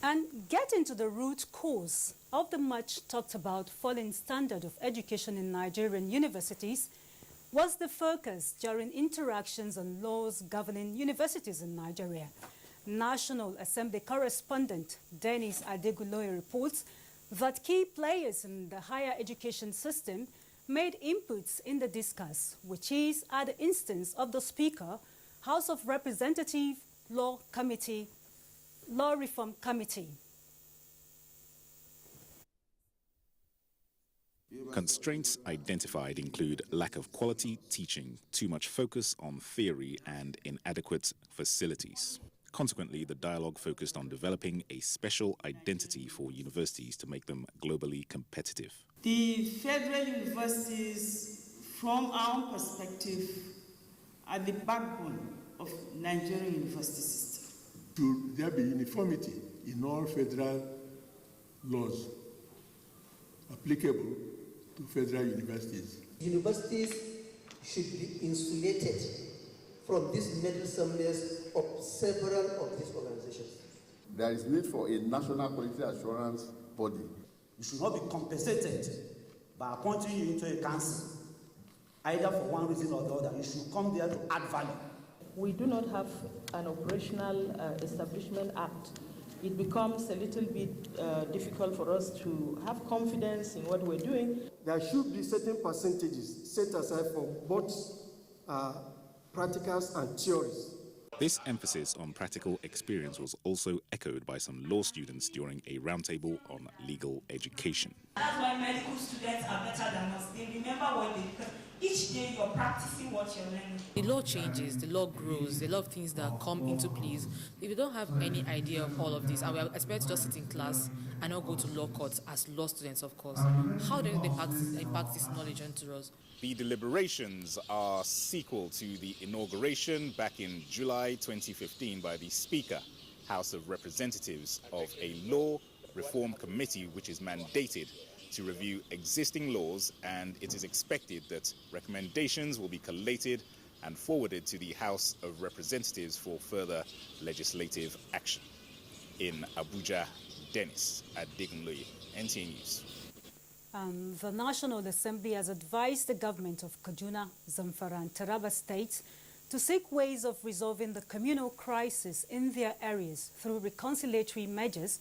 and get into the root cause of the much talked about falling standard of education in Nigerian universities was the focus during interactions on laws governing universities in Nigeria. National Assembly correspondent Dennis Adeguloye reports that key players in the higher education system made inputs in the discourse, which is at the instance of the Speaker, House of Representatives Law Reform Committee. Constraints identified include lack of quality teaching, too much focus on theory, and inadequate facilities. Consequently, the dialogue focused on developing a special identity for universities to make them globally competitive. The federal universities, from our perspective, are the backbone of Nigerian university system. Should there be uniformity in all federal laws applicable to federal universities? Universities should be insulated from this meddlesomeness of several of these organizations. There is need for a national quality assurance body. You should not be compensated by appointing you into a council, either for one reason or the other. You should come there to add value. We do not have an operational establishment act. It becomes a little bit difficult for us to have confidence in what we're doing. There should be certain percentages set aside for both practicals and theories. This emphasis on practical experience was also echoed by some law students during a roundtable on legal education. That's why medical students are better than us. They remember what they do. Each day you're practicing what you're learning. The law changes, the law grows, a lot of things that come into place. If you don't have any idea of all of this, and we are expected to just sit in class and not go to law courts as law students, of course, how do they impact this knowledge onto us? The deliberations are sequel to the inauguration back in July 2015 by the Speaker, House of Representatives, of a law reform committee which is mandated to review existing laws, and it is expected that recommendations will be collated and forwarded to the House of Representatives for further legislative action. In Abuja, Dennis Adegunloye, NTA News. The National Assembly has advised the government of Kaduna, Zamfara and Taraba states to seek ways of resolving the communal crisis in their areas through reconciliatory measures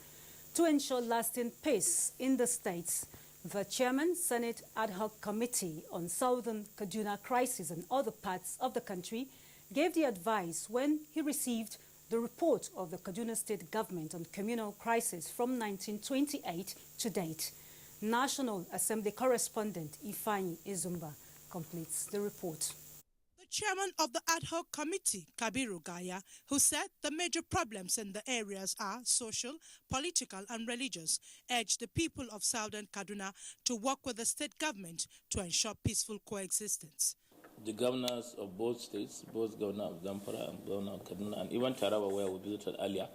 to ensure lasting peace in the states. The Chairman, Senate Ad Hoc Committee on Southern Kaduna Crisis and other parts of the country gave the advice when he received the report of the Kaduna State Government on communal crisis from 1928 to date. National Assembly correspondent Ifeanyi Izumba completes the report. Chairman of the Ad Hoc Committee, Kabiru Gaya, who said the major problems in the areas are social, political and religious, urged the people of Southern Kaduna to work with the state government to ensure peaceful coexistence. The governors of both states, both Governor of Zamfara and Governor of Kaduna, and even Taraba, where we visited earlier,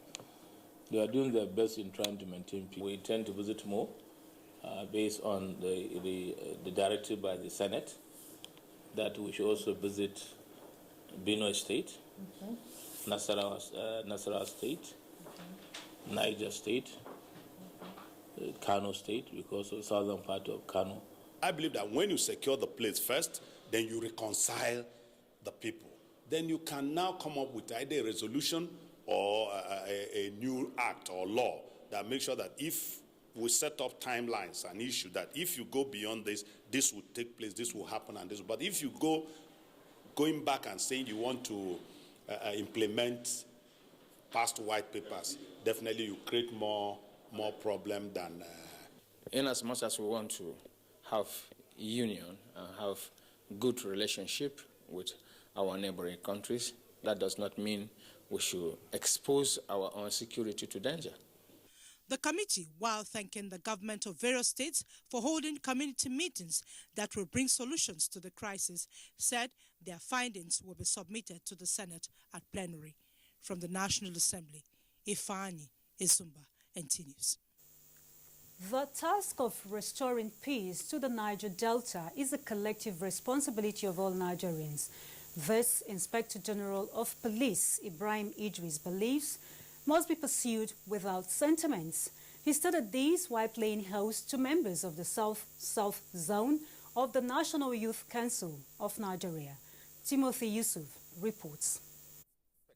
they are doing their best in trying to maintain peace. We intend to visit more based on the directive by the Senate, that we should also visit Borno State, Nasarawa State, Niger State, Kano State, because of the southern part of Kano. I believe that when you secure the place first, then you reconcile the people. Then you can now come up with either a resolution or a new act or law that makes sure that if we set up timelines and issue that if you go beyond this, this will take place, this will happen, and this. But if you going back and saying you want to implement past white papers, definitely you create more problem than. In as much as we want to have union and have good relationship with our neighboring countries, that does not mean we should expose our own security to danger. The committee, while thanking the government of various states for holding community meetings that will bring solutions to the crisis, said their findings will be submitted to the Senate at plenary. From the National Assembly, Ifeanyi Izumba, NTA News. The task of restoring peace to the Niger Delta is a collective responsibility of all Nigerians. This Inspector General of Police, Ibrahim Idris, believes must be pursued without sentiments. He stated this while playing host to members of the South Zone of the National Youth Council of Nigeria. Timothy Yusuf reports.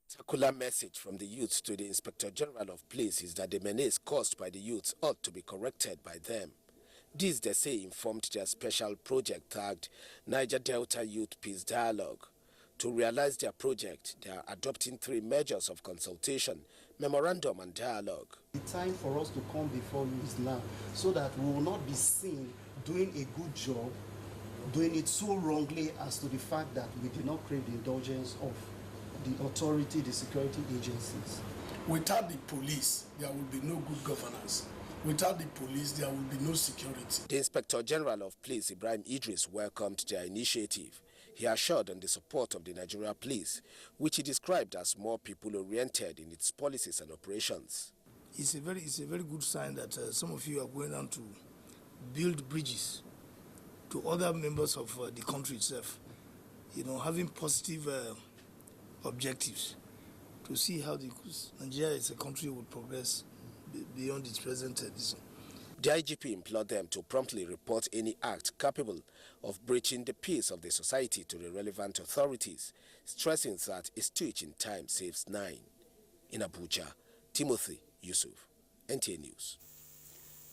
Spectacular message from the youth to the Inspector General of Police is that the menace caused by the youth ought to be corrected by them. This, they say, informed their special project tagged Niger Delta Youth Peace Dialogue. To realize their project, they are adopting 3 measures of consultation, memorandum and dialogue. The time for us to come before you is now, so that we will not be seen doing a good job, doing it so wrongly as to the fact that we did not crave the indulgence of the authority, the security agencies. Without the police, there will be no good governance. Without the police, there will be no security. The Inspector General of Police, Ibrahim Idris, welcomed their initiative. He assured on the support of the Nigeria Police, which he described as more people-oriented in its policies and operations. It's a very good sign that some of you are going on to build bridges to other members of the country itself, having positive objectives to see how Nigeria as a country would progress beyond its present edition. The IGP implored them to promptly report any act capable of breaching the peace of the society to the relevant authorities, stressing that a stitch in time saves 9. In Abuja, Timothy Yusuf, NTA News.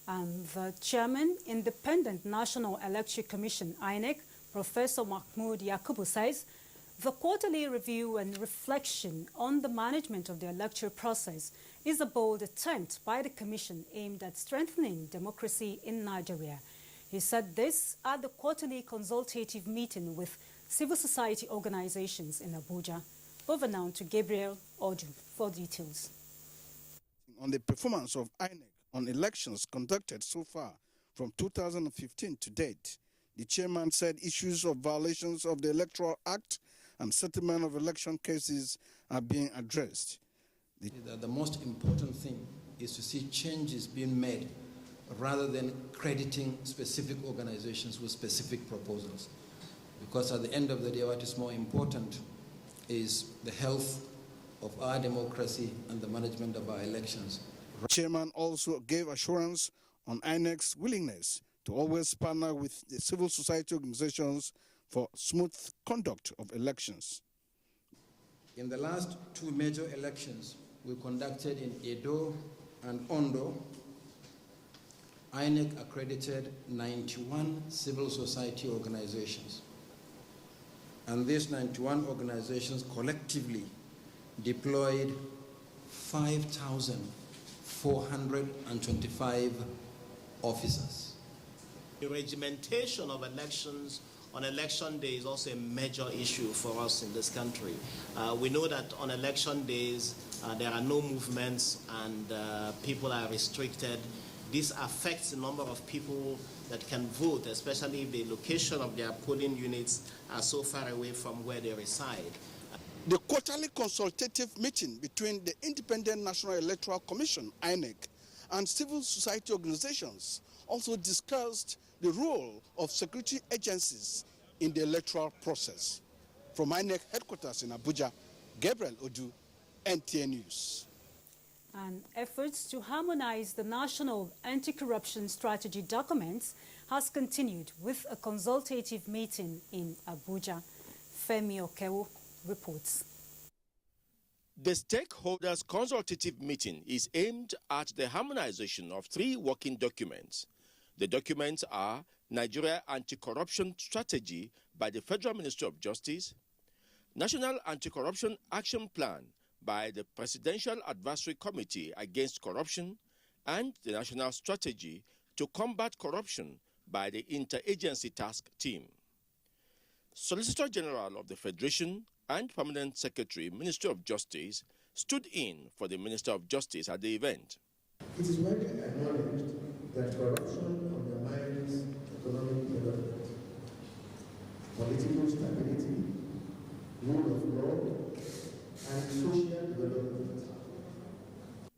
And the Chairman, Independent National Electoral Commission, INEC, Professor Mahmoud Yakubu, says the quarterly review and reflection on the management of the electoral process is a bold attempt by the Commission aimed at strengthening democracy in Nigeria. He said this at the quarterly consultative meeting with civil society organizations in Abuja. Over now to Gabriel Oju for details. On the performance of INEC on elections conducted so far from 2015 to date, the chairman said issues of violations of the Electoral Act and settlement of election cases are being addressed. The most important thing is to see changes being made rather than crediting specific organizations with specific proposals. Because at the end of the day, what is more important is the health of our democracy and the management of our elections. The chairman also gave assurance on INEC's willingness to always partner with the civil society organizations for smooth conduct of elections. In the last 2 major elections we conducted in Edo and Ondo, INEC accredited 91 civil society organizations. And these 91 organizations collectively deployed 5,425 officers. The regimentation of elections on election day is also a major issue for us in this country. We know that on election days there are no movements and people are restricted. This affects the number of people that can vote, especially if the location of their polling units are so far away from where they reside. The quarterly consultative meeting between the Independent National Electoral Commission, INEC, and civil society organizations also discussed the role of security agencies in the electoral process. From INEC headquarters in Abuja, Gabriel Odu, NTA News. And efforts to harmonize the National Anti-Corruption Strategy documents has continued with a consultative meeting in Abuja. Femi Okewo reports. The stakeholders' consultative meeting is aimed at the harmonization of 3 working documents. The documents are Nigeria Anti-Corruption Strategy by the Federal Ministry of Justice, National Anti-Corruption Action Plan by the Presidential Advisory Committee Against Corruption, and the National Strategy to Combat Corruption by the Interagency Task Team. Solicitor General of the Federation and Permanent Secretary, Ministry of Justice, stood in for the Minister of Justice at the event. It is widely acknowledged that corruption undermines economic development, political stability, rule of law, and social development.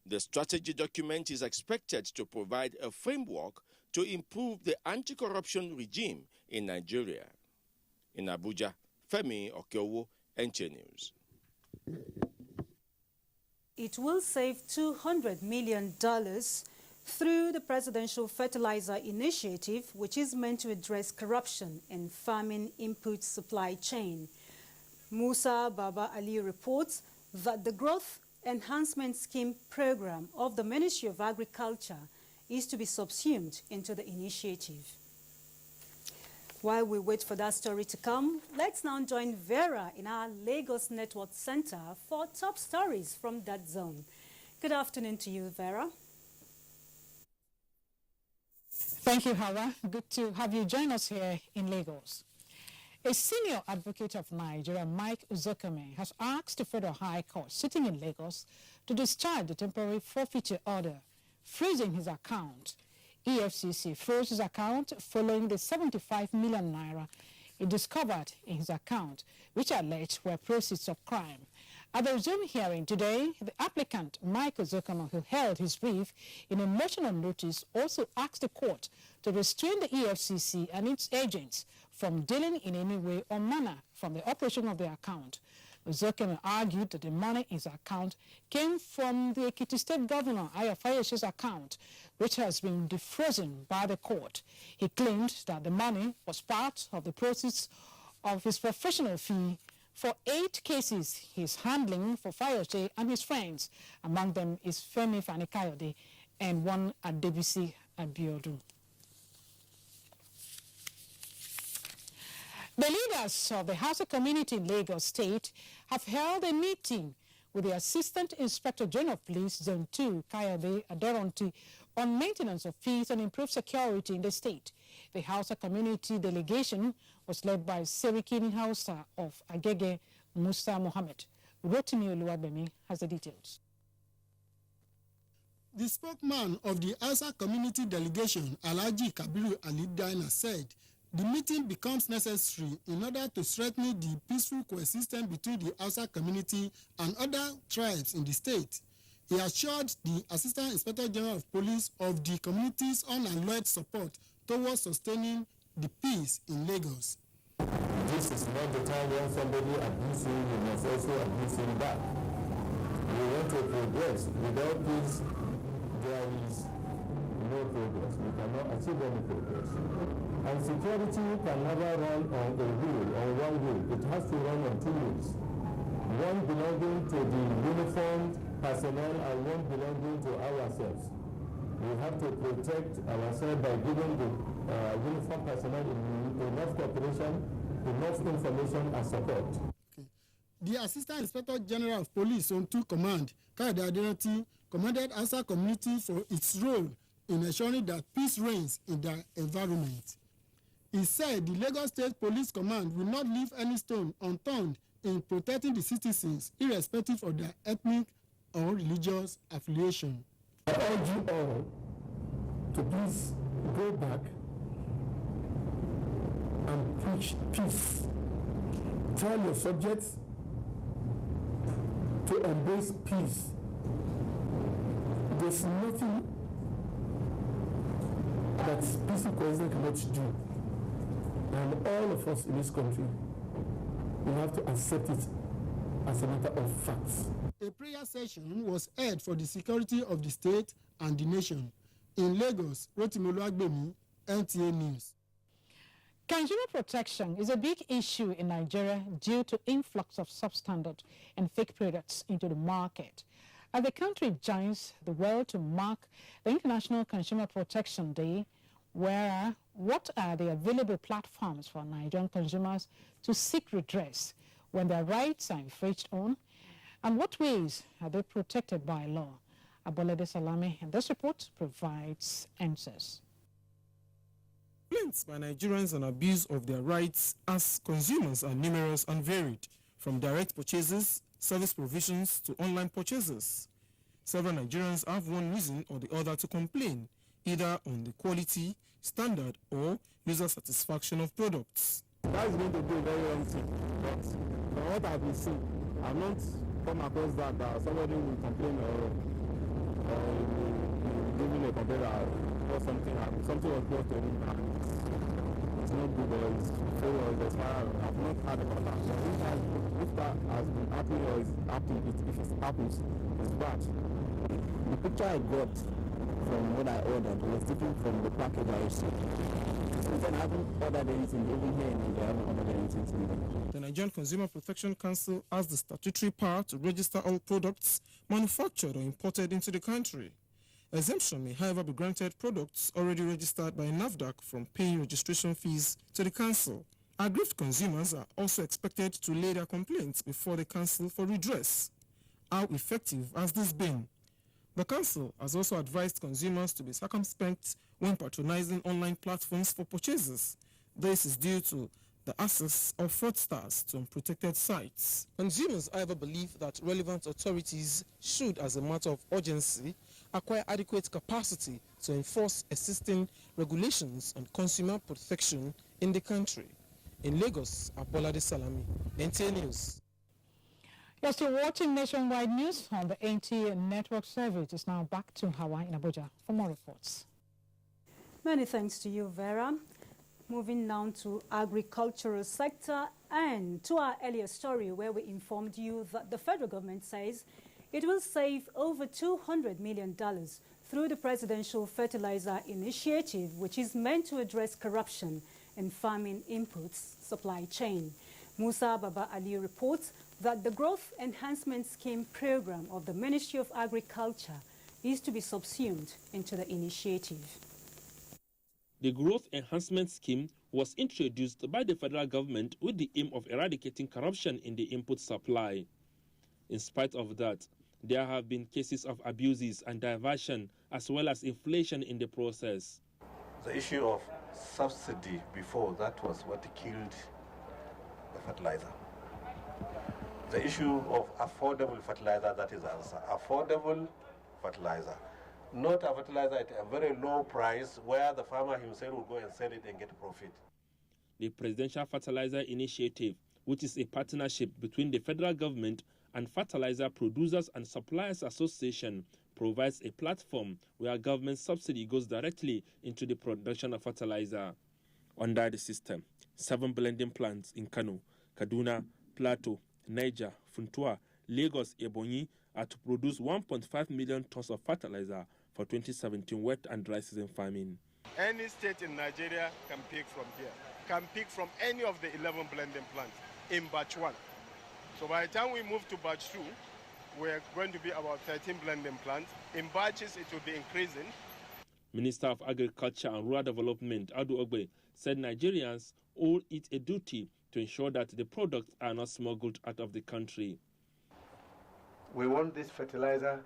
The strategy document is expected to provide a framework to improve the anti-corruption regime in Nigeria. In Abuja, Femi Okewo, NTA News. it will save $200 million through the Presidential Fertilizer Initiative, which is meant to address corruption in farming input supply chain. Musa Baba Ali reports that the Growth Enhancement Scheme program of the Ministry of Agriculture is to be subsumed into the initiative. While we wait for that story to come, let's now join Vera in our Lagos Network Center for top stories from that zone. Good afternoon to you, Vera. Thank you, Hauwa. Good to have you join us here in Lagos. A senior advocate of Nigeria, Mike Uzokeme, has asked the Federal High Court sitting in Lagos to discharge the temporary forfeiture order, freezing his account. EFCC froze his account following the 75 million naira it discovered in his account, which alleged were proceeds of crime. At the resumed hearing today, the applicant, Mike Uzokeme, who held his brief in a motion of notice, also asked the court to restrain the EFCC and its agents from dealing in any way or manner from the operation of the account. Uzokeme argued that the money in his account came from the Ekiti State Governor Ayafayeshe's account, which has been defrozen by the court. He claimed that the money was part of the proceeds of his professional fee for 8 cases he's handling for Fayoshe and his friends. Among them is Femi Fani-Kayode and one Adebisi Abiodun. The leaders of the Hausa community in Lagos State have held a meeting with the Assistant Inspector General of Police, Zone 2, Kayode Adoronti, on maintenance of peace and improved security in the state. The Hausa community delegation was led by Serikini Hausa of Agege, Musa Mohammed. Rotimi Oluwabemi has the details. The spokesman of the Hausa community delegation, Alhaji Kabiru Ali Daina, said the meeting becomes necessary in order to strengthen the peaceful coexistence between the Hausa community and other tribes in the state. He assured the Assistant Inspector General of Police of the community's unalloyed support towards sustaining the peace in Lagos. This is not the time when somebody abuses you, you must also abuse him back. We want to progress. Without peace, there is no progress. We cannot achieve any progress. And security can never run on a wheel, on one wheel. It has to run on 2 wheels. One belonging to the uniformed personnel and one belonging to ourselves. We have to protect ourselves by giving the uniformed personnel enough cooperation, enough information and support. Okay. The Assistant Inspector General of Police, Zone 2 Command, Kayode Aderanti, commended Hausa community for its role in ensuring that peace reigns in their environment. He said the Lagos State Police Command will not leave any stone unturned in protecting the citizens, irrespective of their ethnic or religious affiliation. I urge you all to please go back and preach peace. Tell your subjects to embrace peace. There's nothing that peaceful coexistence cannot do. And all of us in this country, we have to accept it as a matter of fact. A prayer session was held for the security of the state and the nation. In Lagos, Rotimi Oluwabemi, NTA News. Consumer protection is a big issue in Nigeria due to influx of substandard and fake products into the market. As the country joins the world to mark the International Consumer Protection Day, what are the available platforms for Nigerian consumers to seek redress when their rights are infringed on? And what ways are they protected by law? Abolede Salame in this report provides answers. Complaints by Nigerians on abuse of their rights as consumers are numerous and varied, from direct purchases, service provisions to online purchases. Several Nigerians have one reason or the other to complain, either on the quality, standard, or user satisfaction of products. That's going to be a very wrong thing, but from what I've been seeing, I've not come across that somebody will complain or giving a complaint or something was brought to him and it's not good or it's fake or it's expired. I've not heard about that. So if that has been happening or is happening, if it happens, it's bad. The picture I got from what I ordered was different from the package I received. Since then, I haven't ordered anything, even here in Nigeria, I haven't ordered anything to me. The Nigerian Consumer Protection Council has the statutory power to register all products manufactured or imported into the country. Exemption may, however, be granted products already registered by NAFDAC from paying registration fees to the council. Aggrieved consumers are also expected to lay their complaints before the council for redress. How effective has this been? The council has also advised consumers to be circumspect when patronizing online platforms for purchases. This is due to the access of fraudsters to unprotected sites. Consumers, however, believe that relevant authorities should, as a matter of urgency, acquire adequate capacity to enforce existing regulations on consumer protection in the country. In Lagos, Abolade Salami, NTA News. You're still watching Nationwide News on the NTA network service. It's now back to Hauwa in Abuja for more reports. Many thanks to you, Vera. Moving now to agricultural sector and to our earlier story where we informed you that the federal government says it will save over $200 million through the Presidential Fertilizer Initiative, which is meant to address corruption in farming inputs supply chain. Musa Baba Ali reports that the Growth Enhancement Scheme program of the Ministry of Agriculture is to be subsumed into the initiative. The Growth Enhancement Scheme was introduced by the federal government with the aim of eradicating corruption in the input supply. In spite of that, there have been cases of abuses and diversion as well as inflation in the process. The issue of subsidy before, that was what killed the fertilizer. The issue of affordable fertilizer, that is answer. Affordable fertilizer. Not a fertilizer at a very low price where the farmer himself will go and sell it and get profit. The Presidential Fertilizer Initiative, which is a partnership between the federal government and Fertilizer Producers and Suppliers Association, provides a platform where government subsidy goes directly into the production of fertilizer. Under the system, 7 blending plants in Kano, Kaduna, Plateau, Niger, Funtua, Lagos, Ebonyi are to produce 1.5 million tons of fertilizer for 2017 wet and dry season farming. Any state in Nigeria can pick from here, can pick from any of the 11 blending plants in batch 1. So by the time we move to batch 2, we're going to be about 13 blending plants. In batches, it will be increasing. Minister of Agriculture and Rural Development, Adu Ogbe, said Nigerians owe it a duty to ensure that the products are not smuggled out of the country. We want this fertilizer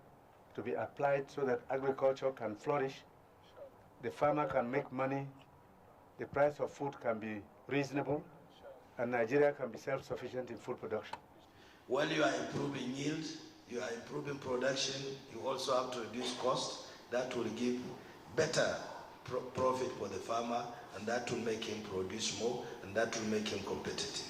to be applied so that agriculture can flourish, the farmer can make money, the price of food can be reasonable, and Nigeria can be self-sufficient in food production. While you are improving yield, you are improving production, you also have to reduce cost. That will give better profit for the farmer, and that will make him produce more, and that will make him competitive.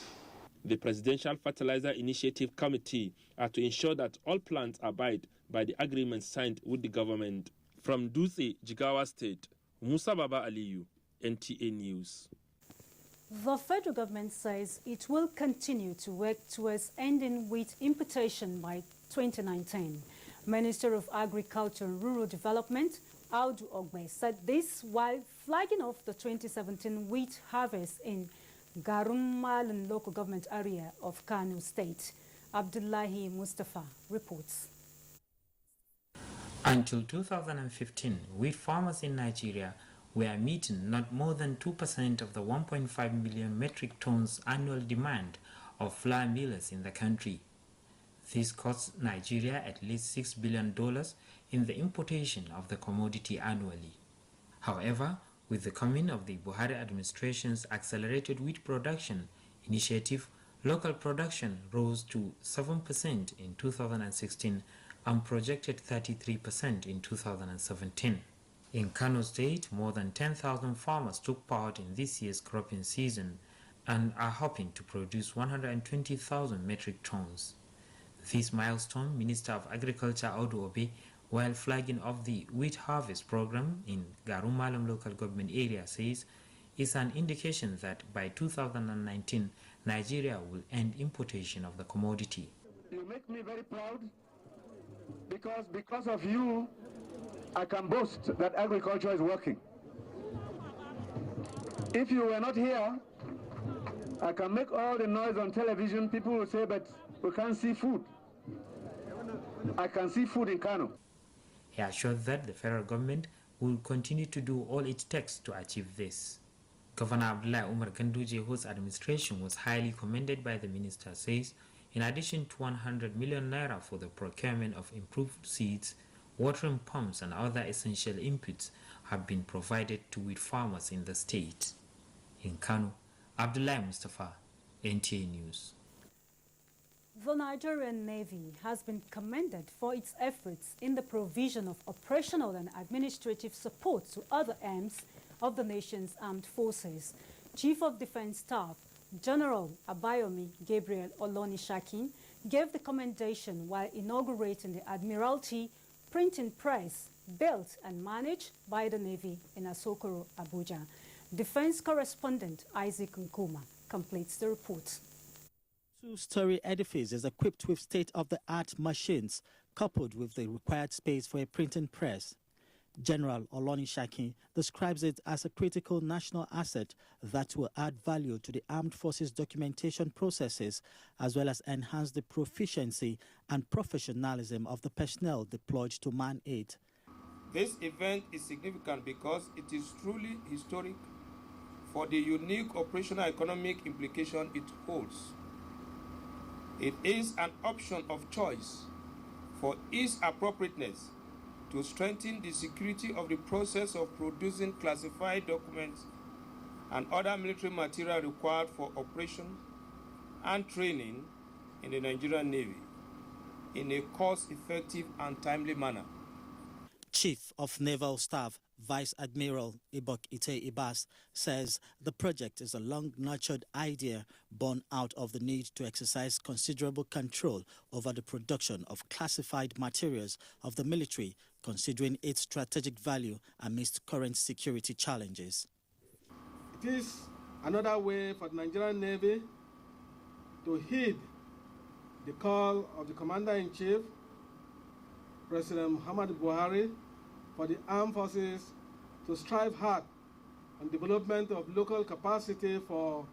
The Presidential Fertilizer Initiative Committee are to ensure that all plants abide by the agreements signed with the government. From Dutse, Jigawa State, Musa Baba Aliyu, NTA News. The federal government says it will continue to work towards ending wheat importation by 2019. Minister of Agriculture and Rural Development, Audu Ogbe, said this while flagging off the 2017 wheat harvest in Garumalan local government area of Kano State. Abdullahi Mustafa reports. Until 2015, wheat farmers in Nigeria were meeting not more than 2% of the 1.5 million metric tons annual demand of flour millers in the country. This costs Nigeria at least $6 billion in the importation of the commodity annually. However, with the coming of the Buhari administration's accelerated wheat production initiative, local production rose to 7% in 2016 and projected 33% in 2017. In Kano State, more than 10,000 farmers took part in this year's cropping season and are hoping to produce 120,000 metric tons. This milestone, Minister of Agriculture Audu Obe, while flagging off the wheat harvest program in Garumalam local government area, says is an indication that by 2019, Nigeria will end importation of the commodity. You make me very proud because of you, I can boast that agriculture is working. If you were not here, I can make all the noise on television. People will say, but we can't see food. I can see food in Kano. He assured that the federal government will continue to do all it takes to achieve this. Governor Abdullahi Umar Ganduje, whose administration was highly commended by the minister, says in addition to 100 million naira for the procurement of improved seeds, watering pumps and other essential inputs have been provided to wheat farmers in the state. In Kano, Abdullahi Mustafa, NTA News. The Nigerian Navy has been commended for its efforts in the provision of operational and administrative support to other arms of the nation's armed forces. Chief of Defense Staff General Abayomi Gabriel Olonishakin gave the commendation while inaugurating the Admiralty printing press built and managed by the Navy in Asokoro, Abuja. Defense correspondent Isaac Nkuma completes the report. Two-story edifice is equipped with state-of-the-art machines coupled with the required space for a printing press. General Olonishakin describes it as a critical national asset that will add value to the armed forces documentation processes as well as enhance the proficiency and professionalism of the personnel deployed to man it. This event is significant because it is truly historic for the unique operational economic implication it holds. It is an option of choice for its appropriateness to strengthen the security of the process of producing classified documents and other military material required for operation and training in the Nigerian Navy in a cost-effective and timely manner. Chief of Naval Staff Vice Admiral Ibok Ite Ibas says the project is a long-nurtured idea born out of the need to exercise considerable control over the production of classified materials of the military, considering its strategic value amidst current security challenges. It is another way for the Nigerian Navy to heed the call of the Commander-in-Chief, President Muhammadu Buhari, for the armed forces to strive hard on development of local capacity for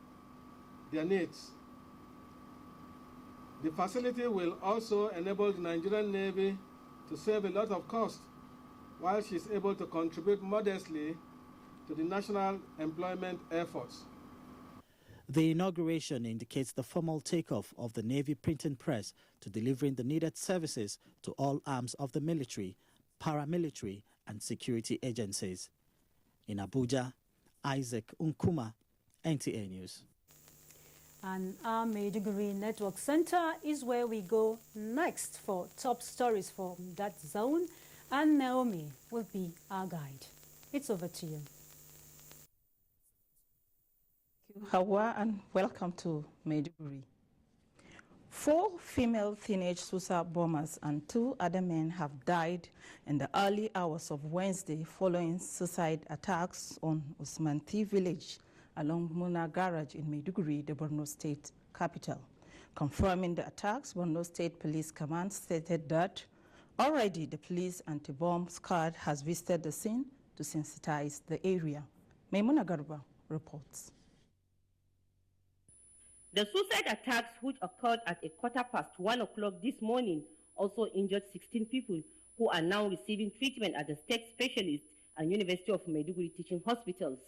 their needs. The facility will also enable the Nigerian Navy to save a lot of cost while she is able to contribute modestly to the national employment efforts. The inauguration indicates the formal takeoff of the Navy printing press to delivering the needed services to all arms of the military, paramilitary and security agencies. In Abuja, Isaac Nkuma, NTA News. And our Maiduguri Network Center is where we go next for top stories from that zone, and Naomi will be our guide. It's over to you. Thank you, Hauwa, and welcome to Maiduguri. 4 female teenage suicide bombers and 2 other men have died in the early hours of Wednesday following suicide attacks on Usmanti village along Muna Garage in Maiduguri, the Borno state capital. Confirming the attacks, Borno State Police Command stated that already the police anti-bomb squad has visited the scene to sensitize the area. Maimuna Garba reports. The suicide attacks, which occurred at 1:15 o'clock this morning, also injured 16 people who are now receiving treatment at the state specialist and University of Maiduguri teaching hospitals.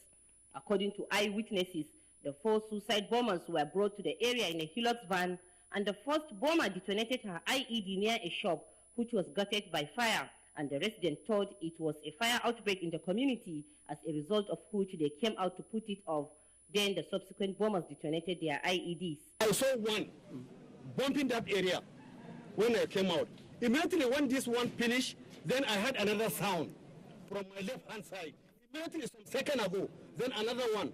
According to eyewitnesses, the 4 suicide bombers were brought to the area in a Hilux van, and the first bomber detonated her IED near a shop, which was gutted by fire, and the residents thought it was a fire outbreak in the community, as a result of which they came out to put it off. Then the subsequent bombers detonated their IEDs. I saw one bumping that area when I came out. Immediately when this one finished, then I heard another sound from my left-hand side. Immediately some second ago, then another one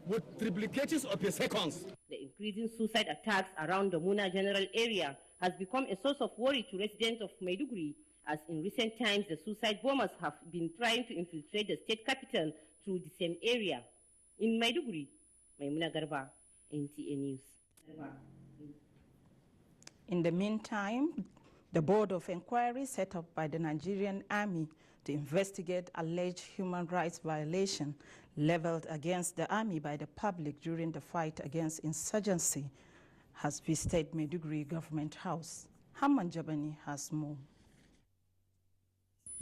with triplications of a seconds. The increasing suicide attacks around the Muna general area has become a source of worry to residents of Maiduguri, as in recent times the suicide bombers have been trying to infiltrate the state capital through the same area. In Maiduguri, Maimuna Garba, NTA News. In the meantime, the Board of Inquiry set up by the Nigerian Army to investigate alleged human rights violation leveled against the army by the public during the fight against insurgency has visited Maiduguri Government House. Hamman Jabani has more.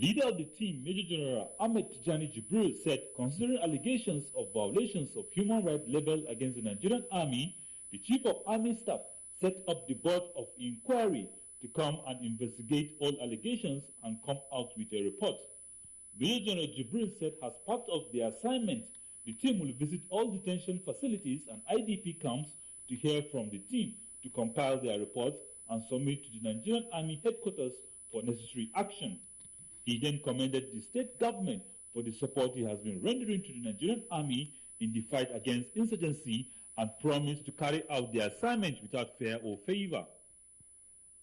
Leader of the team, Major General Ahmed Tijani Jibril, said considering allegations of violations of human rights leveled against the Nigerian army, the Chief of Army Staff set up the Board of Inquiry to come and investigate all allegations and come out with a report. Major General Jibril said as part of their assignment, the team will visit all detention facilities and IDP camps to hear from the team to compile their reports and submit to the Nigerian Army headquarters for necessary action. He then commended the state government for the support he has been rendering to the Nigerian Army in the fight against insurgency and promised to carry out the assignment without fear or favor.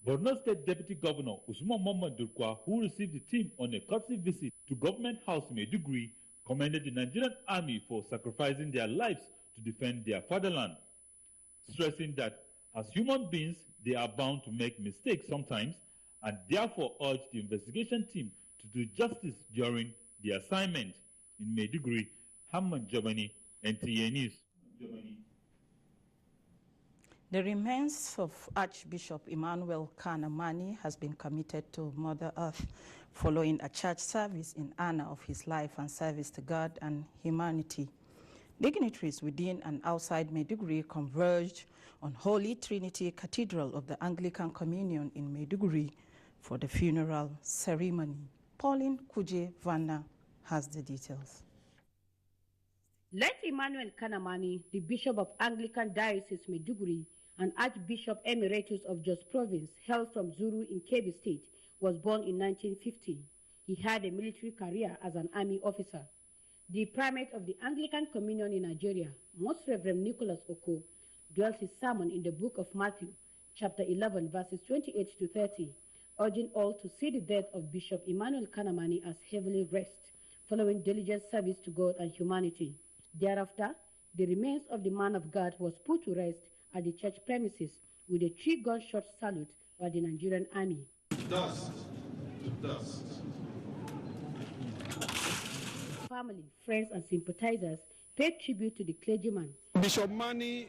Borno State Deputy Governor Usman Mohammed Durkwa, who received the team on a courtesy visit to Government House Maiduguri, commended the Nigerian Army for sacrificing their lives to defend their fatherland, stressing that as human beings, they are bound to make mistakes sometimes, and therefore urged the investigation team to do justice during the assignment. In Maiduguri, Hamman Jabani, NTA News. The remains of Archbishop Emmanuel Kanamani has been committed to Mother Earth following a church service in honor of his life and service to God and humanity. Dignitaries within and outside Maiduguri converged on Holy Trinity Cathedral of the Anglican Communion in Maiduguri for the funeral ceremony. Pauline Kuje Vanna has the details. Let Emmanuel Kanamani, the Bishop of Anglican Diocese Maiduguri and Archbishop Emeritus of Jos Province, hailed from Zuru in Kebbi State, was born in 1950. He had a military career as an army officer. The primate of the Anglican Communion in Nigeria, Most Reverend Nicholas Oko, dwelt his sermon in the book of Matthew, chapter 11, verses 28 to 30, urging all to see the death of Bishop Emmanuel Kanamani as heavenly rest, following diligent service to God and humanity. Thereafter, the remains of the man of God was put to rest at the church premises with a 3-gunshot salute by the Nigerian Army. Dust to dust. Family, friends, and sympathizers paid tribute to the clergyman. Bishop Mani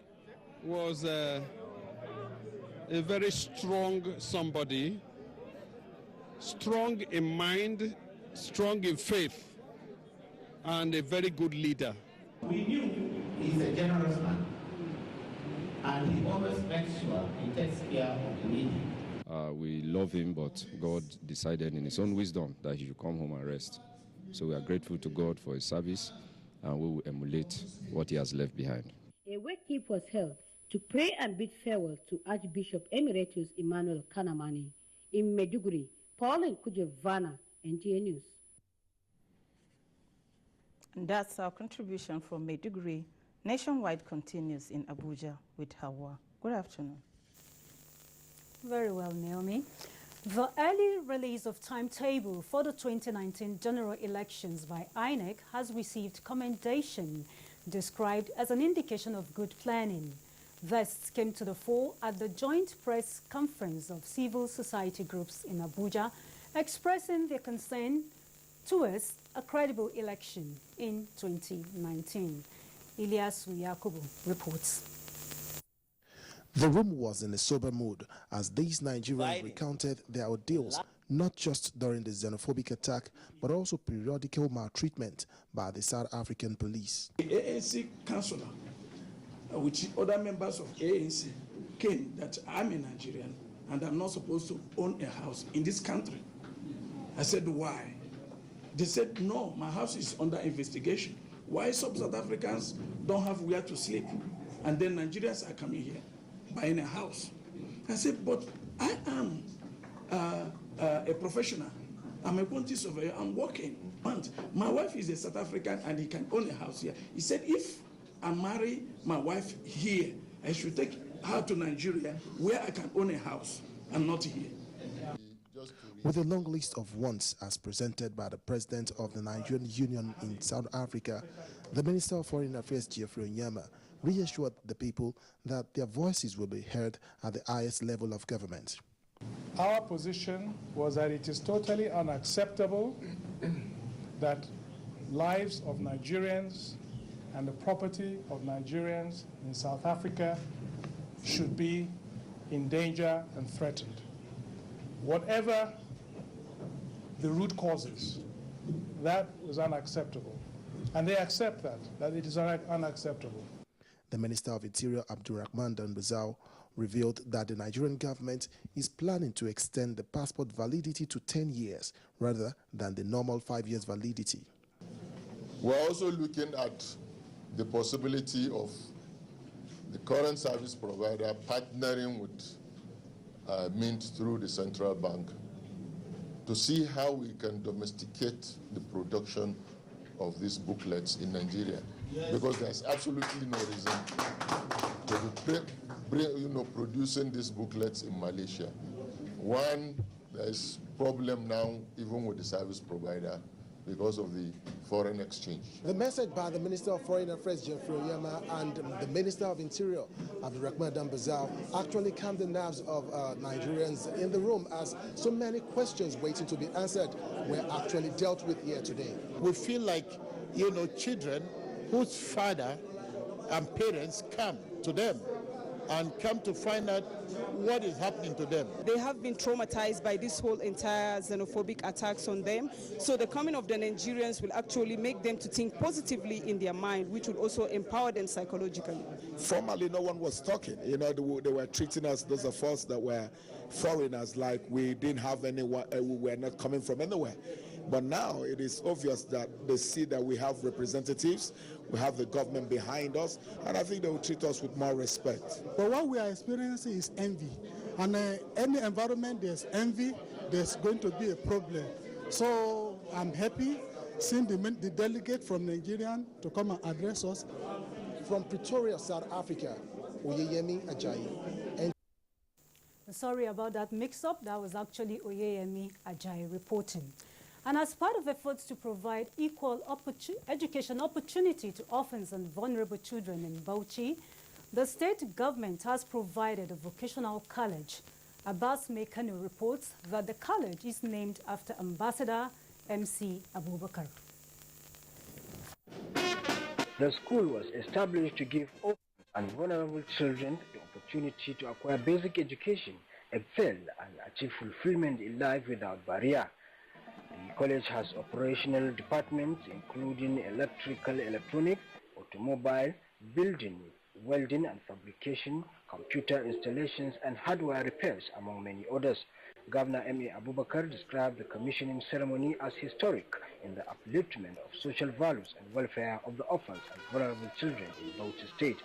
was a very strong somebody, strong in mind, strong in faith, and a very good leader. We knew he's a generous man, and he always makes sure he takes care of the needy. We love him, but God decided in his own wisdom that he should come home and rest. So we are grateful to God for his service, and we will emulate what he has left behind. A wake-keep was held to pray and bid farewell to Archbishop Emeritus Emmanuel Kanamani. In Maiduguri, Pauline Kujevana, NTA News. And that's our contribution from Maiduguri. Nationwide continues in Abuja with Hauwa. Good afternoon. Very well, Naomi. The early release of timetable for the 2019 general elections by INEC has received commendation, described as an indication of good planning. This came to the fore at the joint press conference of civil society groups in Abuja, expressing their concern towards a credible election in 2019. Ilyasu Yakubu reports. The room was in a sober mood as these Nigerians recounted their ordeals, not just during the xenophobic attack, but also periodical maltreatment by the South African police. The ANC councillor, with other members of ANC, came that I'm a Nigerian and I'm not supposed to own a house in this country. I said, why? They said, no, my house is under investigation. Why some South Africans don't have where to sleep? And then Nigerians are coming here, buying a house. I said, but I am a professional. I'm a quantity surveyor. I'm working. My wife is a South African and he can own a house here. He said, if I marry my wife here, I should take her to Nigeria where I can own a house and not here. With a long list of wants as presented by the President of the Nigerian Union in South Africa, the Minister of Foreign Affairs, Geoffrey Onyeama, reassured the people that their voices will be heard at the highest level of government. Our position was that it is totally unacceptable that lives of Nigerians and the property of Nigerians in South Africa should be in danger and threatened. Whatever the root causes, that was unacceptable. And they accept that it is unacceptable. The Minister of Interior, Abdulrahman Danbazao, revealed that the Nigerian government is planning to extend the passport validity to 10 years rather than the normal 5 years validity. We're also looking at the possibility of the current service provider partnering with Mint through the central bank to see how we can domesticate the production of these booklets in Nigeria. Yes. Because there's absolutely no reason to be producing these booklets in Malaysia. One, there's problem now even with the service provider because of the foreign exchange. The message by the Minister of Foreign Affairs, Geoffrey Onyeama, and the Minister of Interior, Abdulrahman Danbazao, actually calmed the nerves of Nigerians in the room, as so many questions waiting to be answered were actually dealt with here today. We feel like, children whose father and parents come to them and come to find out what is happening to them. They have been traumatized by this whole entire xenophobic attacks on them. So the coming of the Nigerians will actually make them to think positively in their mind, which will also empower them psychologically. Formerly, no one was talking. They were treating us, those of us that were foreigners, like we didn't have anyone, we were not coming from anywhere. But now it is obvious that they see that we have representatives, we have the government behind us, and I think they will treat us with more respect. But what we are experiencing is envy. And any environment there's envy, there's going to be a problem. So I'm happy seeing the delegate from Nigeria to come and address us. From Pretoria, South Africa, Oyeyemi Ajayi. Sorry about that mix-up. That was actually Oyeyemi Ajayi reporting. And as part of efforts to provide equal education opportunity to orphans and vulnerable children in Bauchi, the state government has provided a vocational college. Abbas Mekano reports that the college is named after Ambassador MC Abubakar. The school was established to give orphans and vulnerable children the opportunity to acquire basic education, excel, and achieve fulfillment in life without barrier. The college has operational departments including electrical, electronics, automobile, building, welding and fabrication, computer installations and hardware repairs, among many others. Governor M.A. Abubakar described the commissioning ceremony as historic in the upliftment of social values and welfare of the orphans and vulnerable children in Bauchi State.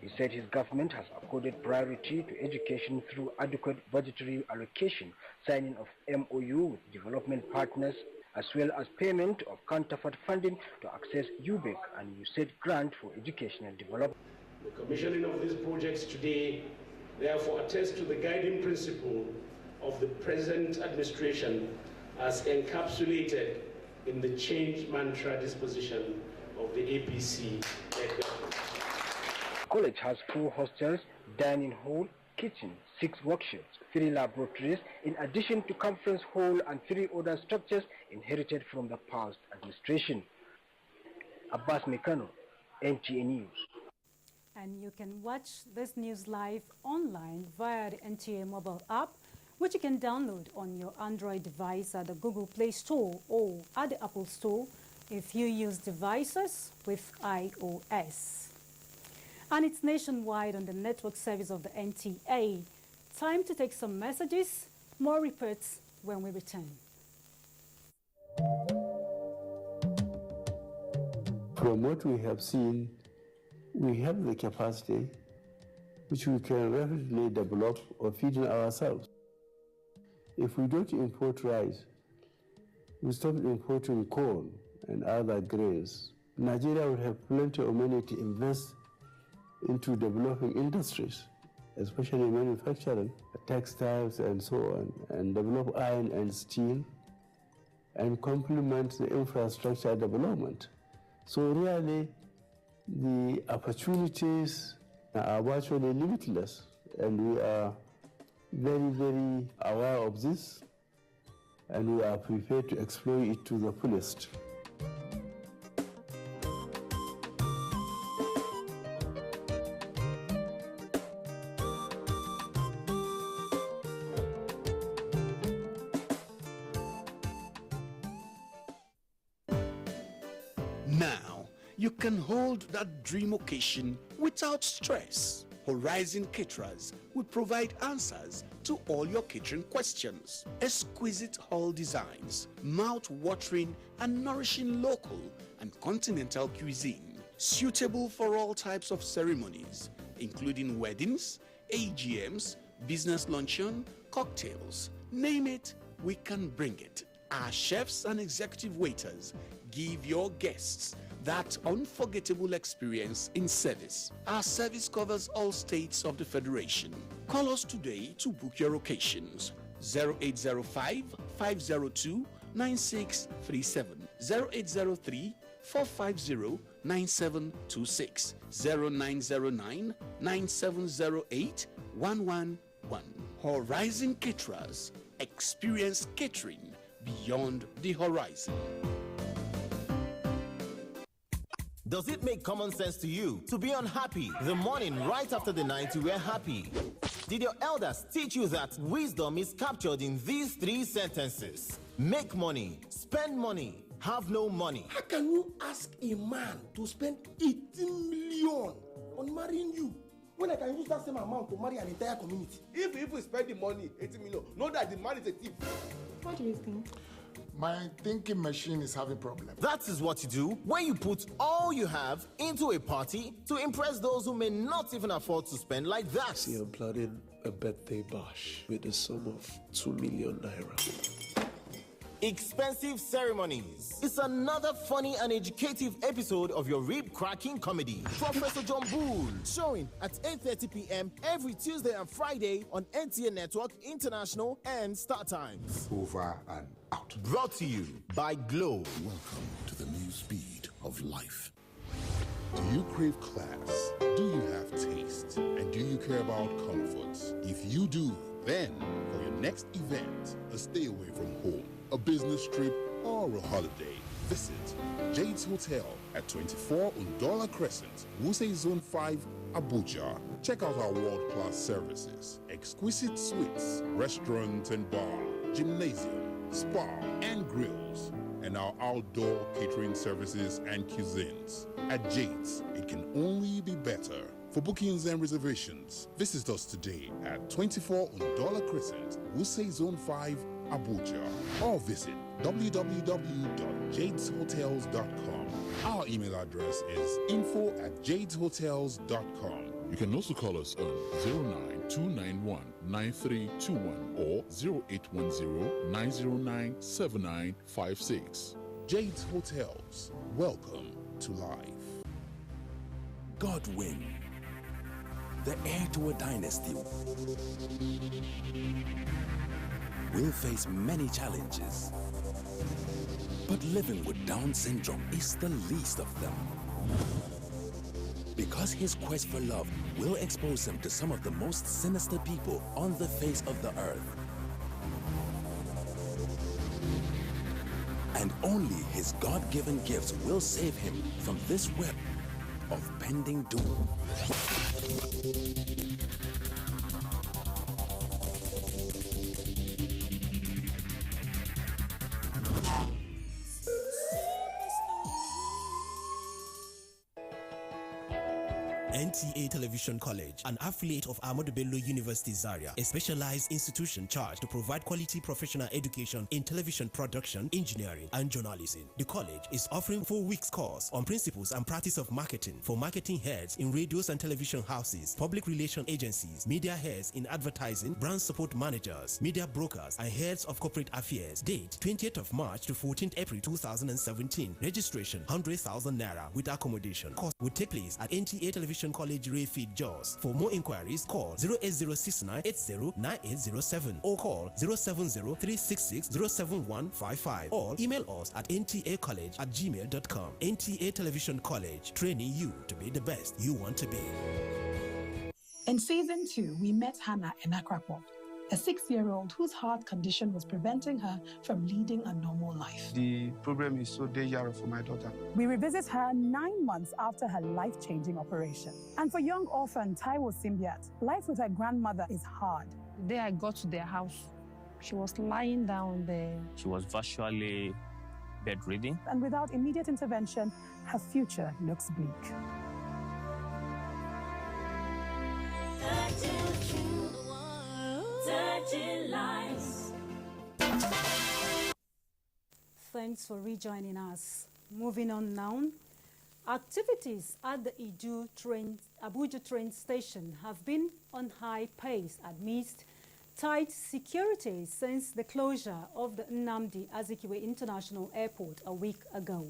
He said his government has accorded priority to education through adequate budgetary allocation, signing of MOU with development partners, as well as payment of counterfeit funding to access UBEC and USAID grant for educational development. The commissioning of these projects today therefore attests to the guiding principle of the present administration as encapsulated in the change mantra disposition of the APC. The college has 4 hostels, dining hall, kitchen, 6 workshops, 3 laboratories, in addition to conference hall and 3 other structures inherited from the past administration. Abbas Mekano, NTA News. And you can watch this news live online via the NTA mobile app, which you can download on your Android device at the Google Play Store or at the Apple Store if you use devices with iOS. And it's nationwide on the network service of the NTA. Time to take some messages. More reports when we return. From what we have seen, we have the capacity which we can rapidly develop or feed in ourselves. If we don't import rice, we stop importing corn and other grains, Nigeria will have plenty of money to invest into developing industries especially manufacturing, textiles and so on, and develop iron and steel, and complement the infrastructure development. So really, the opportunities are virtually limitless, and we are very, very aware of this, and we are prepared to exploit it to the fullest. Now, you can hold that dream occasion without stress. Horizon Caterers will provide answers to all your catering questions. Exquisite hall designs, mouth-watering and nourishing local and continental cuisine, suitable for all types of ceremonies, including weddings, AGMs, business luncheon, cocktails. Name it, we can bring it. Our chefs and executive waiters give your guests that unforgettable experience in service. Our service covers all states of the Federation. Call us today to book your occasions. 0805-502-9637, 0803-450-9726, 0909-9708-111. Horizon Caterers, experience catering beyond the horizon. Does it make common sense to you to be unhappy the morning right after the night you were happy? Did your elders teach you that wisdom is captured in these 3 sentences? Make money, spend money, have no money. How can you ask a man to spend 18 million on marrying you when I can use that same amount to marry an entire community? If we spend the money, 18 million, know that the man is a thief. What do you think? My thinking machine is having problems. That is what you do when you put all you have into a party to impress those who may not even afford to spend like that. See, I'm planning a birthday bash with a sum of 2 million naira. Expensive ceremonies. It's another funny and educative episode of your rib-cracking comedy, Professor John Bull, showing at 8:30 p.m. every Tuesday and Friday on NTA Network International and Star Times. Over and out. Brought to you by Glow. Welcome to the new speed of life. Do you crave class? Do you have taste? And do you care about comforts? If you do, then for your next event, a stay away from home, a business trip, or a holiday, visit Jade's Hotel at 24 Undola Crescent, Wuse Zone 5, Abuja. Check out our world-class services, exquisite suites, restaurant and bar, gymnasium, spa and grills, and our outdoor catering services and cuisines. At Jade's, it can only be better. For bookings and reservations, visit us today at 24 Undola Crescent, Wuse Zone 5, Abuja, or visit www.jadeshotels.com. Our email address is info@jadeshotels.com. You can also call us on 09291-9321 or 0810-909-7956. Jade's Hotels, welcome to life. Godwin, the heir to a dynasty, will face many challenges, but living with Down syndrome is the least of them. Because his quest for love will expose him to some of the most sinister people on the face of the earth. And only his God-given gifts will save him from this web of pending doom. NTA Television College, an affiliate of Ahmadu Bello University Zaria, a specialized institution charged to provide quality professional education in television production, engineering, and journalism. The college is offering 4 weeks course on principles and practice of marketing for marketing heads in radios and television houses, public relation agencies, media heads in advertising, brand support managers, media brokers, and heads of corporate affairs. Date 20th of March to 14th April 2017. Registration 100,000 naira with accommodation. Course will take place at NTA Television Television College Rayfield Jos. For more inquiries, call 08069809807 or call 07036607155 or email us at ntacollege@gmail.com. NTA Television College, training you to be the best you want to be. In season 2, we met Hannah in Akrapo, a 6-year-old whose heart condition was preventing her from leading a normal life. The problem is so dangerous for my daughter. We revisit her 9 months after her life-changing operation. And for young orphan Taiwo Simbiat, life with her grandmother is hard. The day I got to their house, she was lying down there. She was virtually bedridden. And without immediate intervention, her future looks bleak. Thanks for rejoining us. Moving on now. Activities at the Abuja train station have been on high pace amidst tight security since the closure of the Nnamdi Azikiwe International Airport a week ago.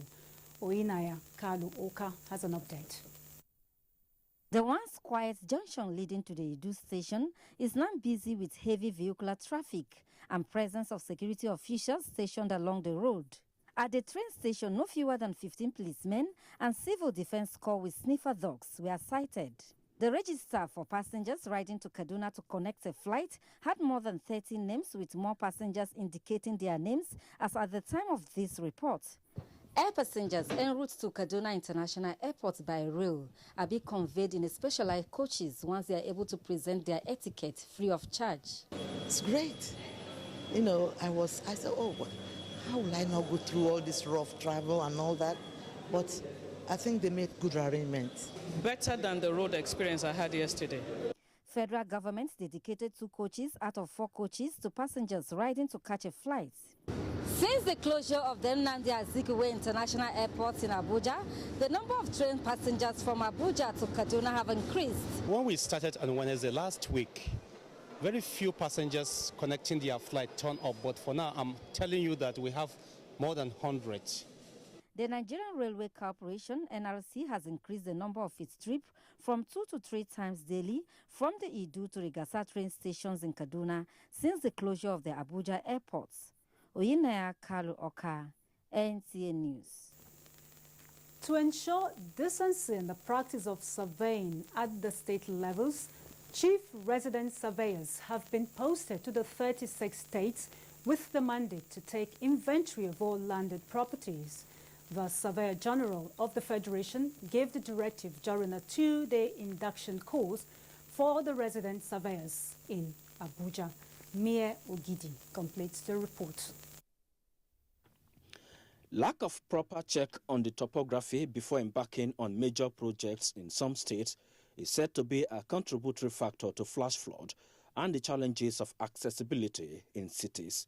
Oinaya Kalu Oka has an update. The once quiet junction leading to the Edu station is now busy with heavy vehicular traffic and presence of security officials stationed along the road. At the train station, no fewer than 15 policemen and civil defense corps with sniffer dogs were sighted. The register for passengers riding to Kaduna to connect a flight had more than 30 names, with more passengers indicating their names as at the time of this report. Air passengers en route to Kaduna International Airport by rail are being conveyed in specialized coaches once they are able to present their etiquette free of charge. It's great. You know, I said, oh, how will I not go through all this rough travel and all that? But I think they made good arrangements. Better than the road experience I had yesterday. Federal government dedicated 2 coaches out of 4 coaches to passengers riding to catch a flight. Since the closure of the Nnamdi Azikiwe International Airport in Abuja, the number of train passengers from Abuja to Kaduna have increased. When we started on Wednesday last week, very few passengers connecting their flight turned up, but for now I'm telling you that we have more than 100. The Nigerian Railway Corporation, NRC, has increased the number of its trips from 2 to 3 times daily from the Idu to Rigasa train stations in Kaduna since the closure of the Abuja airports. Oyinaya Kalu Oka, NTA News. To ensure decency in the practice of surveying at the state levels, chief resident surveyors have been posted to the 36 states with the mandate to take inventory of all landed properties. The Surveyor General of the Federation gave the directive during a 2-day induction course for the resident surveyors in Abuja. Mie Ogidi completes the report. Lack of proper check on the topography before embarking on major projects in some states is said to be a contributory factor to flash flood and the challenges of accessibility in cities.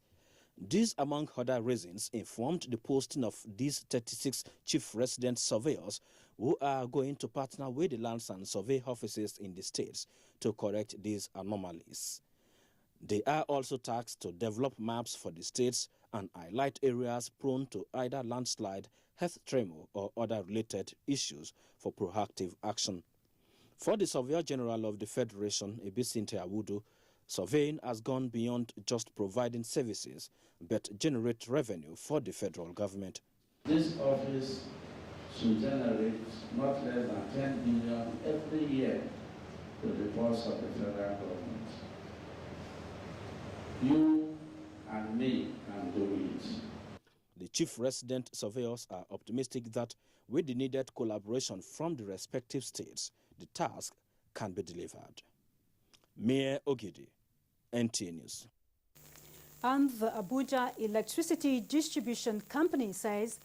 These, among other reasons, informed the posting of these 36 chief resident surveyors who are going to partner with the lands and survey offices in the states to correct these anomalies. They are also tasked to develop maps for the states and highlight areas prone to either landslide, earth tremor, or other related issues for proactive action. For the Surveyor General of the Federation, Ebisinte Awudu, surveying has gone beyond just providing services, but generate revenue for the federal government. This office should generate not less than 10 billion every year to the purse of the federal government. You and me can do it. The chief resident surveyors are optimistic that with the needed collaboration from the respective states, the task can be delivered. Mayor Ogidi, NTA News. And the Abuja Electricity Distribution Company says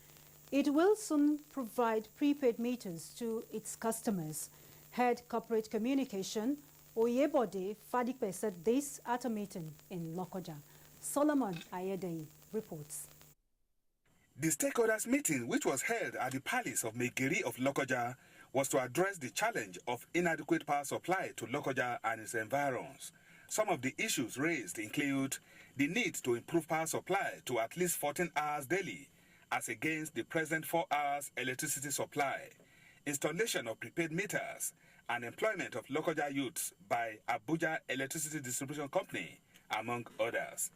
it will soon provide prepaid meters to its customers. Head Corporate Communication, Oyebode Fadipe, said this at a meeting in Lokoja. Solomon Ayedei reports. The stakeholders meeting, which was held at the Palace of Megiri of Lokoja, was to address the challenge of inadequate power supply to Lokoja and its environs. Some of the issues raised include the need to improve power supply to at least 14 hours daily, as against the present 4 hours electricity supply, installation of prepaid meters, and employment of Lokoja youths by Abuja Electricity Distribution Company, among others.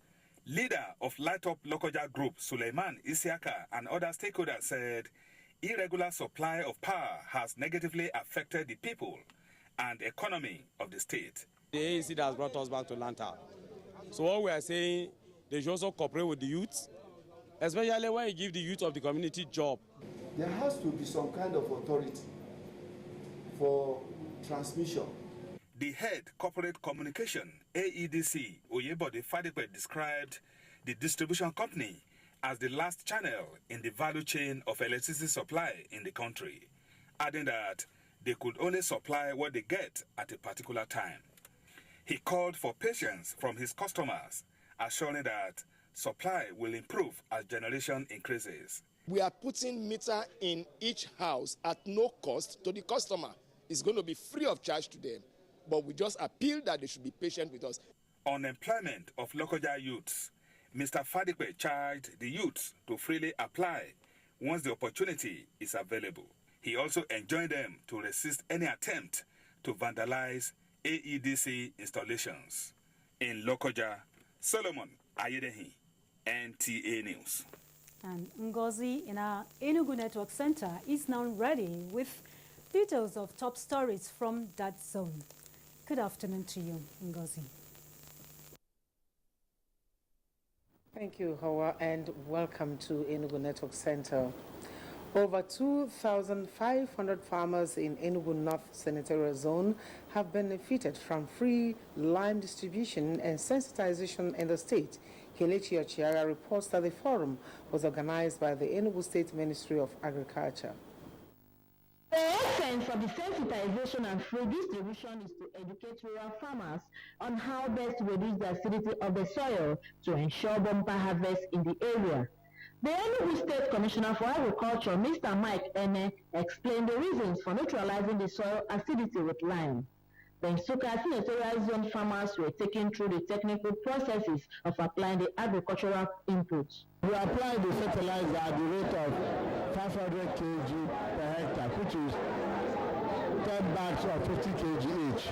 Leader of Light Up Lokoja Group, Suleiman Isiaka, and other stakeholders said irregular supply of power has negatively affected the people and economy of the state. The ANC has brought us back to Lanta. So what we are saying, they should also cooperate with the youth, especially when you give the youth of the community job. There has to be some kind of authority for transmission. The head corporate communication, AEDC, Oyebode Fadipe, described the distribution company as the last channel in the value chain of electricity supply in the country, adding that they could only supply what they get at a particular time. He called for patience from his customers, assuring that supply will improve as generation increases. We are putting meter in each house at no cost to the customer. It's going to be free of charge to them, but we just appeal that they should be patient with us. On employment of Lokoja youths, Mr. Fadipe charged the youths to freely apply once the opportunity is available. He also enjoined them to resist any attempt to vandalize AEDC installations. In Lokoja, Solomon Ayedehi, NTA News. And Ngozi in our Enugu Network Center is now ready with details of top stories from that zone. Good afternoon to you, Ngozi. Thank you, Hauwa, and welcome to Enugu Network Center. Over 2,500 farmers in Enugu North Senatorial Zone have benefited from free lime distribution and sensitization in the state. Kelechi Ochiara reports that the forum was organized by the Enugu State Ministry of Agriculture. The essence of the sensitization and free distribution is to educate rural farmers on how best to reduce the acidity of the soil to ensure bumper harvest in the area. The Enugu State Commissioner for Agriculture, Mr. Mike Ene, explained the reasons for neutralizing the soil acidity with lime. The Nsukka Senatorial Zone farmers were taken through the technical processes of applying the agricultural inputs. We apply the fertilizer at the rate of 500 kg per hectare, which is 10 bags of 50 kg each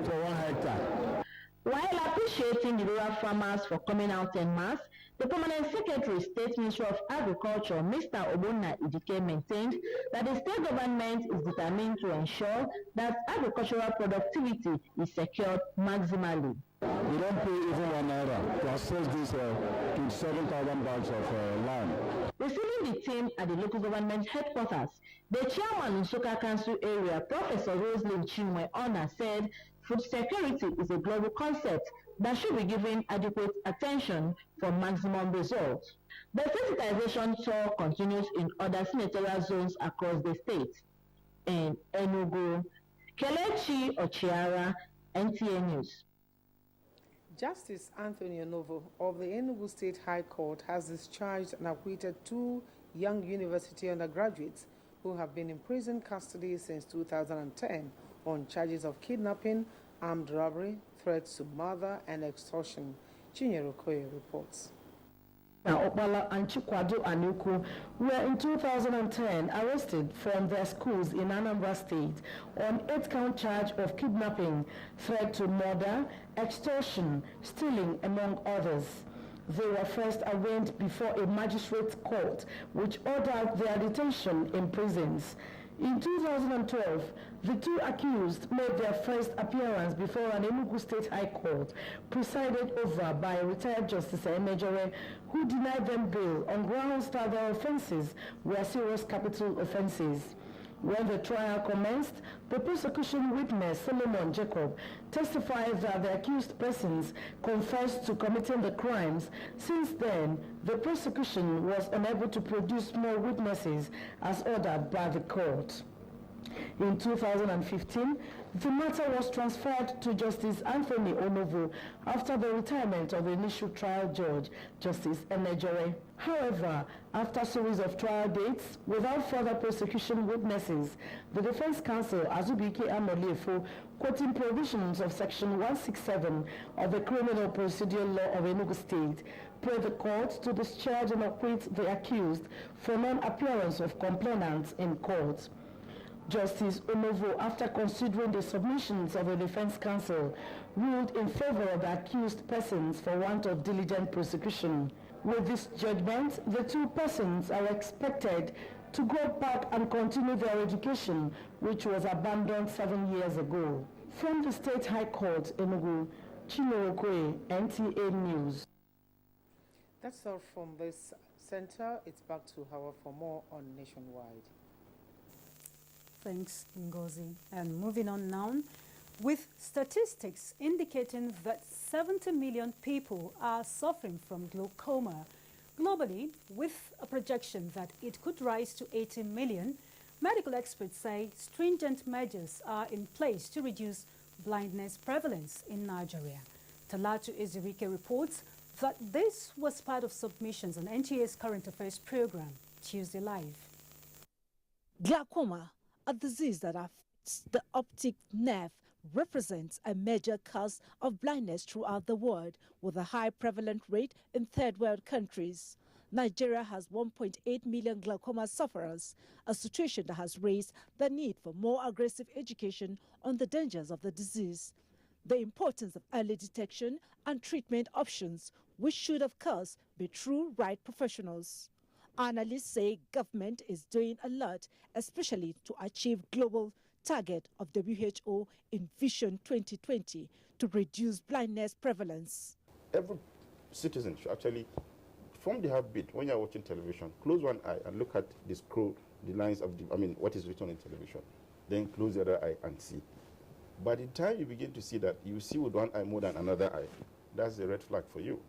for 1 hectare. While appreciating the rural farmers for coming out en masse, the Permanent Secretary, State Ministry of Agriculture, Mr. Obunna Idike, maintained that the state government is determined to ensure that agricultural productivity is secured maximally. We don't pay even 1 naira to access these 27,000 bags of lime. Receiving the team at the local government headquarters, the chairman in Nsukka Council area, Professor Roselyn Chinwe Ona, said food security is a global concept that should be given adequate attention for maximum results. The sensitization tour continues in other senatorial zones across the state. In Enugu, Kelechi Ochiara, NTA News. Justice Anthony Onovo of the Enugu State High Court has discharged and acquitted 2 young university undergraduates who have been in prison custody since 2010 on charges of kidnapping, armed robbery, threats to murder, and extortion. Chinyere Okoye reports. Okpala and Chukwado Anuku were in 2010 arrested from their schools in Anambra State on 8-count charge of kidnapping, threat to murder, extortion, stealing, among others. They were first arraigned before a magistrate court, which ordered their detention in prisons. In 2012, the 2 accused made their first appearance before an Enugu State High Court, presided over by retired Justice Emejore, who denied them bail on grounds that their offenses were serious capital offenses. When the trial commenced, the prosecution witness, Solomon Jacob, testified that the accused persons confessed to committing the crimes. Since then, the prosecution was unable to produce more witnesses as ordered by the court. In 2015, the matter was transferred to Justice Anthony Onovo after the retirement of the initial trial judge, Justice Emejore. However, after a series of trial dates, without further prosecution witnesses, the defense counsel, Azubike Amolefo, quoting provisions of Section 167 of the Criminal Procedure Law of Enugu State, prayed the court to discharge and acquit the accused for non-appearance of complainants in court. Justice Onovo, after considering the submissions of the defense counsel, ruled in favor of the accused persons for want of diligent prosecution. With this judgment, the two persons are expected to go back and continue their education, which was abandoned 7 years ago. From the State High Court, Enugu, Chinookoye, NTA News. That's all from this center. It's back to Hauwa for more on Nationwide. Thanks, Ngozi. And moving on now, with statistics indicating that 70 million people are suffering from glaucoma globally, with a projection that it could rise to 80 million, medical experts say stringent measures are in place to reduce blindness prevalence in Nigeria. Talatu Ezirike reports that this was part of submissions on NTA's Current Affairs program, Tuesday Live. Glaucoma, a disease that affects the optic nerve, represents a major cause of blindness throughout the world, with a high prevalent rate in third world countries. Nigeria has 1.8 million glaucoma sufferers, a situation that has raised the need for more aggressive education on the dangers of the disease, the importance of early detection and treatment options, which should, of course, be through right professionals. Analysts say government is doing a lot, especially to achieve global target of WHO in Vision 2020 to reduce blindness prevalence. Every citizen should actually, from the habit, when you're watching television, close one eye and look at the scroll, the lines of what is written in television. Then close the other eye and see. By the time you begin to see that, you see with one eye more than another eye. That's a red flag for you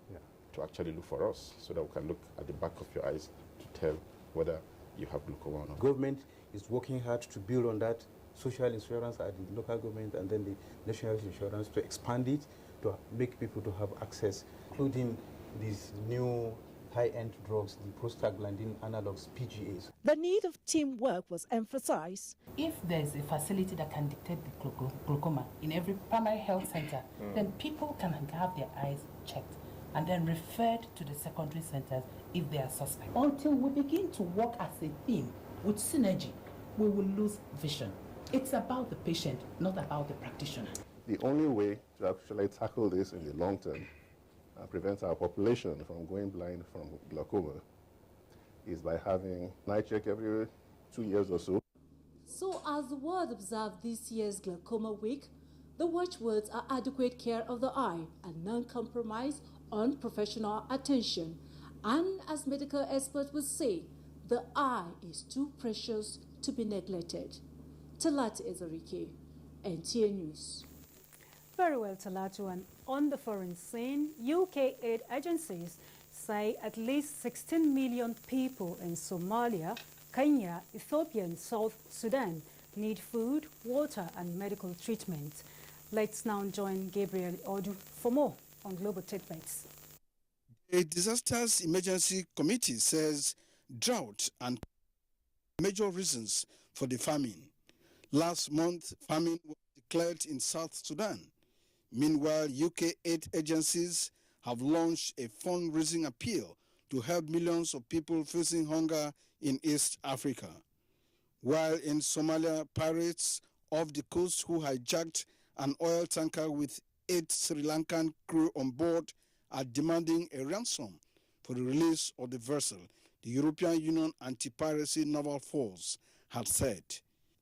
to actually look for us, so that we can look at the back of your eyes to tell whether you have glaucoma or not. Government is working hard to build on that. Social insurance at the local government and then the national insurance to expand it, to make people to have access, including these new high-end drugs, the prostaglandin analogs, PGAs. The need of teamwork was emphasized. If there's a facility that can detect the glaucoma in every primary health center, then people can have their eyes checked and then referred to the secondary centers if they are suspect. Until we begin to work as a team with synergy, we will lose vision. It's about the patient, not about the practitioner. The only way to actually tackle this in the long term and prevent our population from going blind from glaucoma is by having an eye check every 2 years or so. So as the world observed this year's Glaucoma Week, the watchwords are adequate care of the eye and non-compromise on professional attention. And as medical experts would say, the eye is too precious to be neglected. Talatu Ezirike, NTA News. Very well, Talatu. And on the foreign scene, UK aid agencies say at least 16 million people in Somalia, Kenya, Ethiopia and South Sudan need food, water and medical treatment. Let's now join Gabriel Odu for more on Global Tidbits. A Disasters Emergency Committee says drought and major reasons for the famine. Last month, famine was declared in South Sudan. Meanwhile, UK aid agencies have launched a fundraising appeal to help millions of people facing hunger in East Africa. While in Somalia, pirates off the coast who hijacked an oil tanker with 8 Sri Lankan crew on board are demanding a ransom for the release of the vessel, the European Union Anti-Piracy Naval Force had said.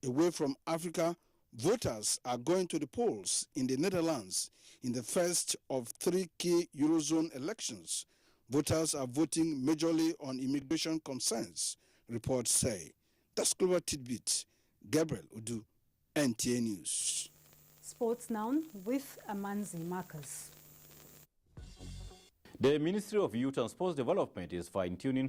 Away from Africa, voters are going to the polls in the Netherlands in the first of 3 key Eurozone elections. Voters are voting majorly on immigration concerns, reports say. That's Global Tidbit. Gabriel Udu, NTA News. Sports now with Amanzi Marcus. The Ministry of Youth and Sports Development is fine-tuning